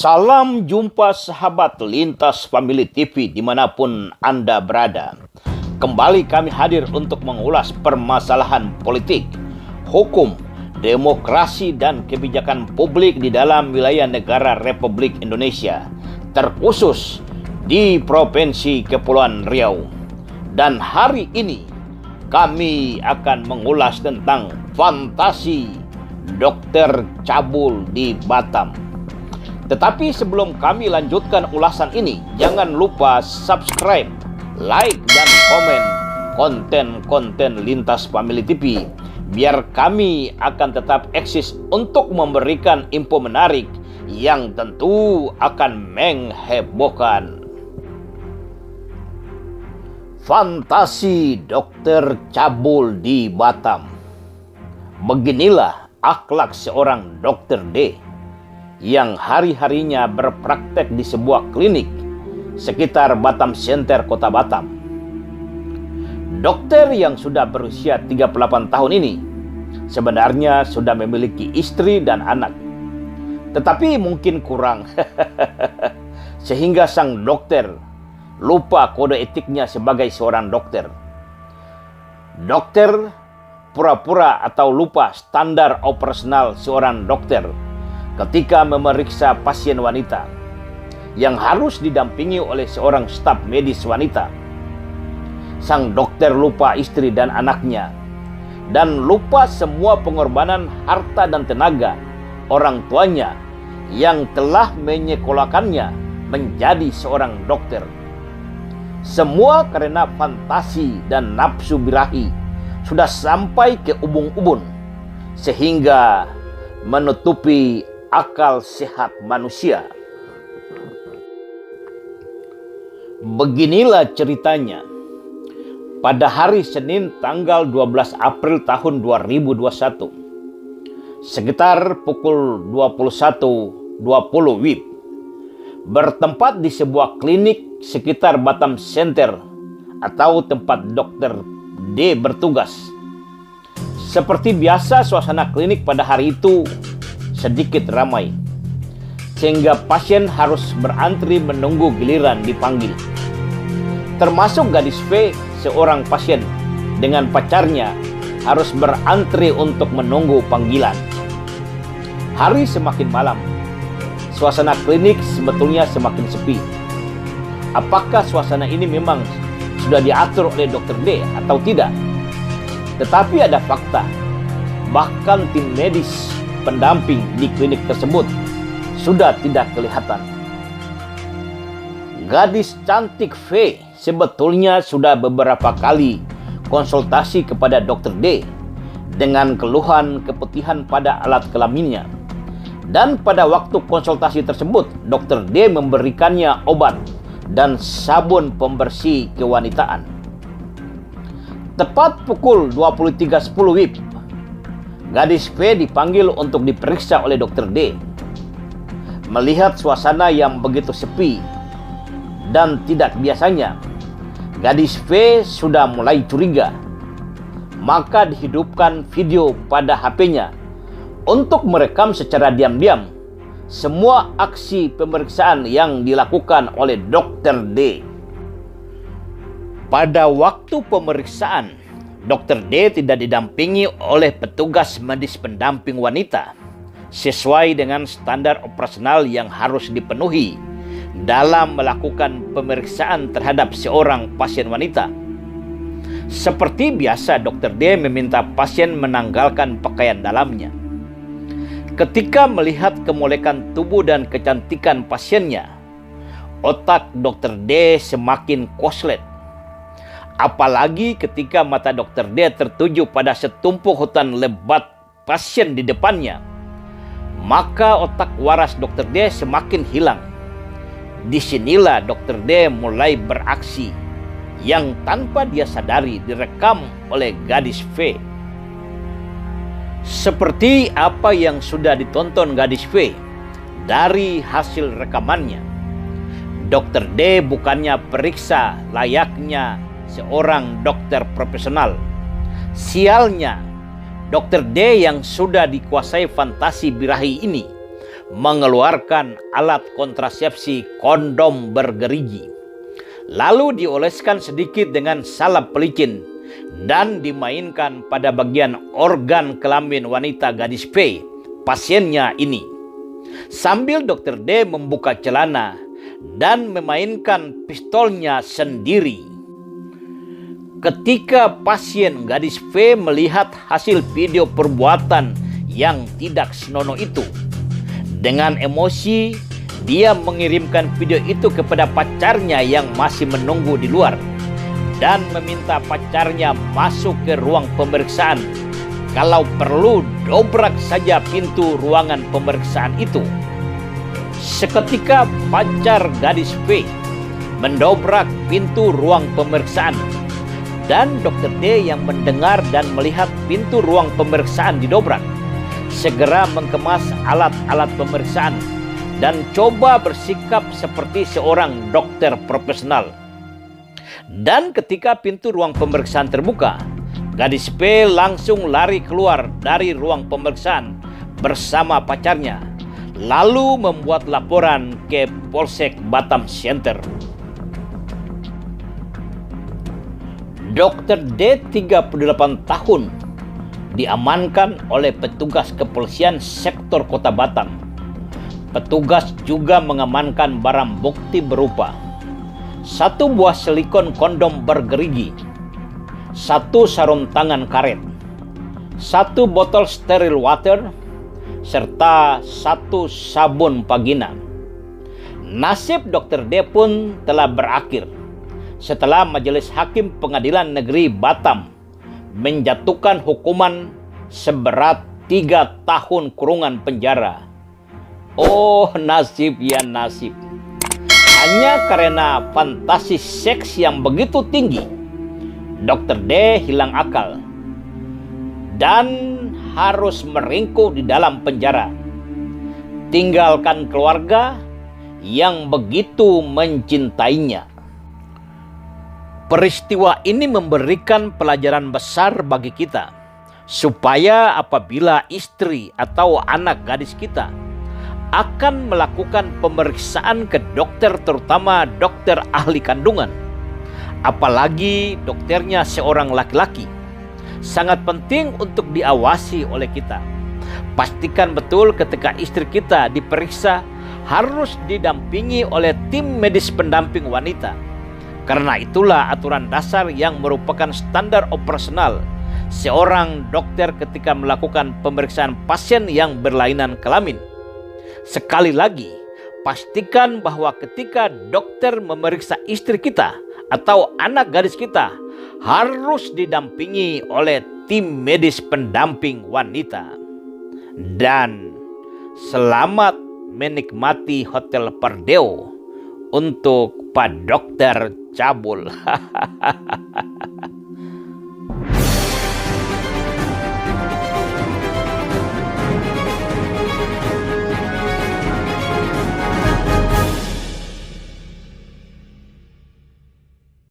Salam jumpa sahabat Lintas Family TV dimanapun Anda berada. Kembali kami hadir untuk mengulas permasalahan politik, hukum, demokrasi dan kebijakan publik di dalam wilayah negara Republik Indonesia, terkhusus di Provinsi Kepulauan Riau. Dan hari ini kami akan mengulas tentang fantasi dokter cabul di Batam. Tetapi sebelum kami lanjutkan ulasan ini, jangan lupa subscribe, like, dan komen konten-konten Lintas Family TV, biar kami akan tetap eksis untuk memberikan info menarik yang tentu akan menghebohkan. Fantasi dokter cabul di Batam. Beginilah akhlak seorang dokter D yang hari-harinya berpraktek di sebuah klinik sekitar Batam Center, Kota Batam. Dokter yang sudah berusia 38 tahun ini sebenarnya sudah memiliki istri dan anak. Tetapi mungkin kurang sehingga sang dokter lupa kode etiknya sebagai seorang dokter. Dokter pura-pura atau lupa standar operasional seorang dokter ketika memeriksa pasien wanita yang harus didampingi oleh seorang staf medis wanita. Sang dokter lupa istri dan anaknya, dan lupa semua pengorbanan harta dan tenaga orang tuanya yang telah menyekolahkannya menjadi seorang dokter. Semua karena fantasi dan nafsu birahi sudah sampai ke ubun-ubun sehingga menutupi akal sehat manusia. Beginilah ceritanya. Pada hari Senin tanggal 12 April tahun 2021, sekitar pukul 21.20 WIB, bertempat di sebuah klinik sekitar Batam Center atau tempat dokter D bertugas. Seperti biasa, suasana klinik pada hari itu sedikit ramai, sehingga pasien harus berantri menunggu giliran dipanggil. Termasuk gadis V, seorang pasien dengan pacarnya harus berantri untuk menunggu panggilan. Hari semakin malam, suasana klinik sebetulnya semakin sepi. Apakah suasana ini memang sudah diatur oleh dokter D atau tidak? Tetapi ada fakta, bahkan tim medis pendamping di klinik tersebut sudah tidak kelihatan. Gadis cantik V sebetulnya sudah beberapa kali konsultasi kepada dokter D dengan keluhan keputihan pada alat kelaminnya. Dan pada waktu konsultasi tersebut, dokter D memberikannya obat dan sabun pembersih kewanitaan. Tepat pukul 23.10 WIB, gadis V dipanggil untuk diperiksa oleh dokter D. Melihat suasana yang begitu sepi dan tidak biasanya, gadis V sudah mulai curiga. Maka dihidupkan video pada HP-nya untuk merekam secara diam-diam semua aksi pemeriksaan yang dilakukan oleh dokter D. Pada waktu pemeriksaan, dokter D tidak didampingi oleh petugas medis pendamping wanita sesuai dengan standar operasional yang harus dipenuhi dalam melakukan pemeriksaan terhadap seorang pasien wanita. Seperti biasa, dokter D meminta pasien menanggalkan pakaian dalamnya. Ketika melihat kemolekan tubuh dan kecantikan pasiennya, otak dokter D semakin koslet. Apalagi ketika mata dokter D tertuju pada setumpuk hutan lebat pasien di depannya, maka otak waras dokter D semakin hilang. Disinilah dokter D mulai beraksi yang tanpa dia sadari direkam oleh gadis V. Seperti apa yang sudah ditonton gadis V dari hasil rekamannya, dokter D bukannya periksa layaknya seorang dokter profesional. Sialnya, dokter D yang sudah dikuasai fantasi birahi ini mengeluarkan alat kontrasepsi kondom bergerigi, lalu dioleskan sedikit dengan salep pelicin dan dimainkan pada bagian organ kelamin wanita gadis P, pasiennya ini. Sambil Dr. D membuka celana dan memainkan pistolnya sendiri. Ketika pasien gadis V melihat hasil video perbuatan yang tidak senonoh itu, dengan emosi dia mengirimkan video itu kepada pacarnya yang masih menunggu di luar dan meminta pacarnya masuk ke ruang pemeriksaan. Kalau perlu, dobrak saja pintu ruangan pemeriksaan itu. Seketika pacar gadis V mendobrak pintu ruang pemeriksaan, dan Dr. D yang mendengar dan melihat pintu ruang pemeriksaan didobrak segera mengemas alat-alat pemeriksaan dan coba bersikap seperti seorang dokter profesional. Dan ketika pintu ruang pemeriksaan terbuka, gadis P langsung lari keluar dari ruang pemeriksaan bersama pacarnya, lalu membuat laporan ke Polsek Batam Center. Dr. D 38 tahun diamankan oleh petugas kepolisian sektor Kota Batam. Petugas juga mengamankan barang bukti berupa 1 buah silikon kondom bergerigi, 1 sarung tangan karet, 1 botol steril water, serta 1 sabun vagina. Nasib Dr. D pun telah berakhir setelah Majelis Hakim Pengadilan Negeri Batam menjatuhkan hukuman seberat 3 tahun kurungan penjara. Oh, nasib ya nasib. Hanya karena fantasi seks yang begitu tinggi, Dr. D hilang akal dan harus meringkuk di dalam penjara, tinggalkan keluarga yang begitu mencintainya. Peristiwa ini memberikan pelajaran besar bagi kita, supaya apabila istri atau anak gadis kita akan melakukan pemeriksaan ke dokter, terutama dokter ahli kandungan, apalagi dokternya seorang laki-laki, sangat penting untuk diawasi oleh kita. Pastikan betul ketika istri kita diperiksa harus didampingi oleh tim medis pendamping wanita. Karena itulah aturan dasar yang merupakan standar operasional seorang dokter ketika melakukan pemeriksaan pasien yang berlainan kelamin. Sekali lagi, pastikan bahwa ketika dokter memeriksa istri kita atau anak gadis kita harus didampingi oleh tim medis pendamping wanita. Dan selamat menikmati Hotel Pardeo untuk Pak Dokter Cabul.